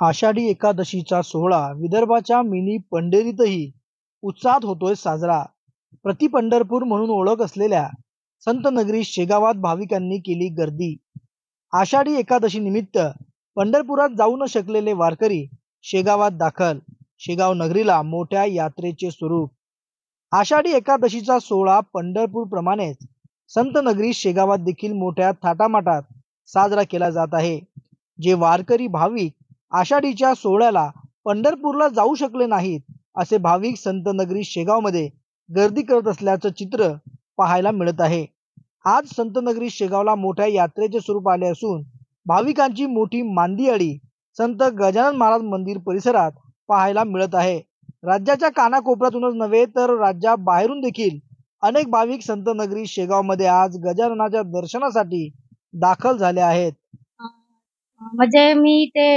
आषाढी एकादशीचा सोहळा विदर्भाच्या मिनी पंढरीतही उत्साहात होतोय साजरा. प्रति पंढरपूर म्हणून ओळख असलेल्या संत नगरी शेगावात भाविकांनी केली गर्दी. आषाढी एकादशी निमित्त पंढरपुरात जाऊ न शकलेले वारकरी शेगावात दाखल. शेगाव नगरीला मोठ्या यात्रेचे स्वरूप. आषाढी एकादशीचा सोहळा पंढरपूर प्रमाणेच संत नगरी शेगावात देखील मोठ्या थाटामाटात साजरा केला जात आहे. जे वारकरी भाविक आषाढीच्या सोहळ्याला पंढरपूरला जाऊ शकले नाहीत, असे भाविक संत नगरी शेगावमध्ये गर्दी करत असल्याचं चित्र पाहायला मिळत आहे. आज संत नगरी शेगावला मोठ्या यात्रेचे स्वरूप आले असून भाविकांची मोठी मांदियाळी संत गजानन महाराज मंदिर परिसरात पाहायला मिळत आहे. राज्याच्या कानाकोपऱ्यातूनच नव्हे तर राज्याबाहेरून देखील अनेक भाविक संत नगरी शेगावमध्ये आज गजाननाच्या दर्शनासाठी दाखल झाले आहेत. म्हणजे मी ते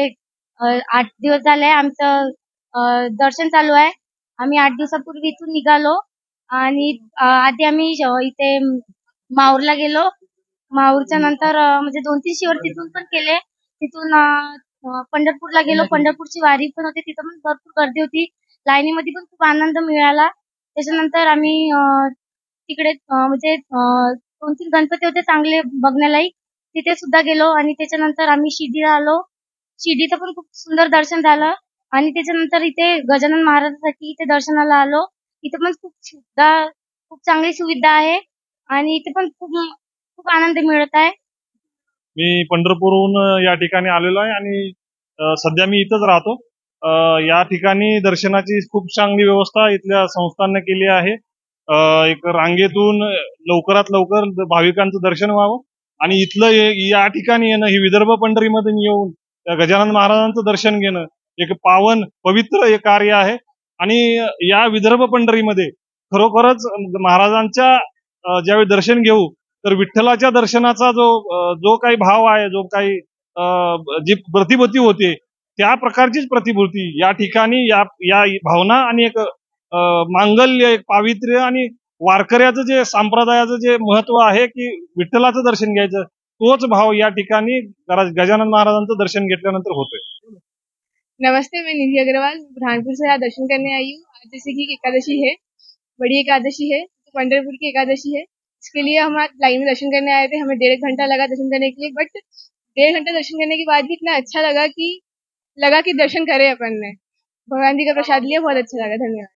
8 दिवस झाले आमचं दर्शन चालू आहे. आम्ही 8 दिवसापूर्वी इथून निघालो आणि आधी आम्ही इथे माहूरला गेलो. माहूरच्या नंतर म्हणजे 2-3 शिवर तिथून पण केले. तिथून पंढरपूरला गेलो. पंढरपूरची वारी पण होती. तिथं पण भरपूर गर्दी होती. लाईनीमध्ये पण खूप आनंद मिळाला. त्याच्यानंतर आम्ही तिकडे म्हणजे 2-3 गणपती होते चांगले बघण्यालायक. तिथे सुद्धा गेलो आणि त्याच्यानंतर आम्ही शिर्डीला आलो. शिर्डीचं पण खूप सुंदर दर्शन झालं आणि त्याच्यानंतर इथे गजानन महाराजांसाठी इथे दर्शनाला आलो. इथे पण खूप चांगली सुविधा आहे आणि इथे पण खूप आनंद मिळत आहे. मी पंढरपूरहून या ठिकाणी आलेलो आहे आणि सध्या मी इथंच राहतो. या ठिकाणी दर्शनाची खूप चांगली व्यवस्था इथल्या संस्थांनी केली आहे. एक रांगेतून लवकरात लवकर भाविकांचं दर्शन व्हावं आणि इथलं या ठिकाणी येणं, ही विदर्भ पंढरीमध्ये येऊन त्या गजानन महाराजांचं दर्शन घेणं एक पावन पवित्र हे कार्य आहे. आणि या विदर्भ पंढरीमध्ये खरोखरच महाराजांच्या ज्यावेळी दर्शन घेऊ तर विठ्ठलाच्या दर्शनाचा जो काही भाव आहे, जो काही जी प्रतिभूती होते, त्या प्रकारचीच प्रतिभूती या ठिकाणी या भावना आणि एक मांगल्य, एक पावित्र्य आणि वारकऱ्याचं जे संप्रदायाचं जे महत्व आहे की विठ्ठलाचं दर्शन घ्यायचं, तोच भाव या ठिकाणी गजानन महाराजांचं दर्शन घेतल्यानंतर होतोय. नमस्ते, मैं निधि अग्रवाल बुरहानपुर से यहाँ दर्शन करने आई हूँ। आज जैसे कि एकादशी है, बड़ी एकादशी है, तो पंढरपुर की एकादशी है। इसके लिए हम आज लाइन में दर्शन करने आए थे। हमें 1.5 घंटा लगा दर्शन करने के लिए, बट 1.5 घंटा दर्शन करने के बाद भी इतना अच्छा लगा कि दर्शन करे अपन ने। भगवान जी का प्रसाद लिया, बहुत अच्छा लगा। धन्यवाद।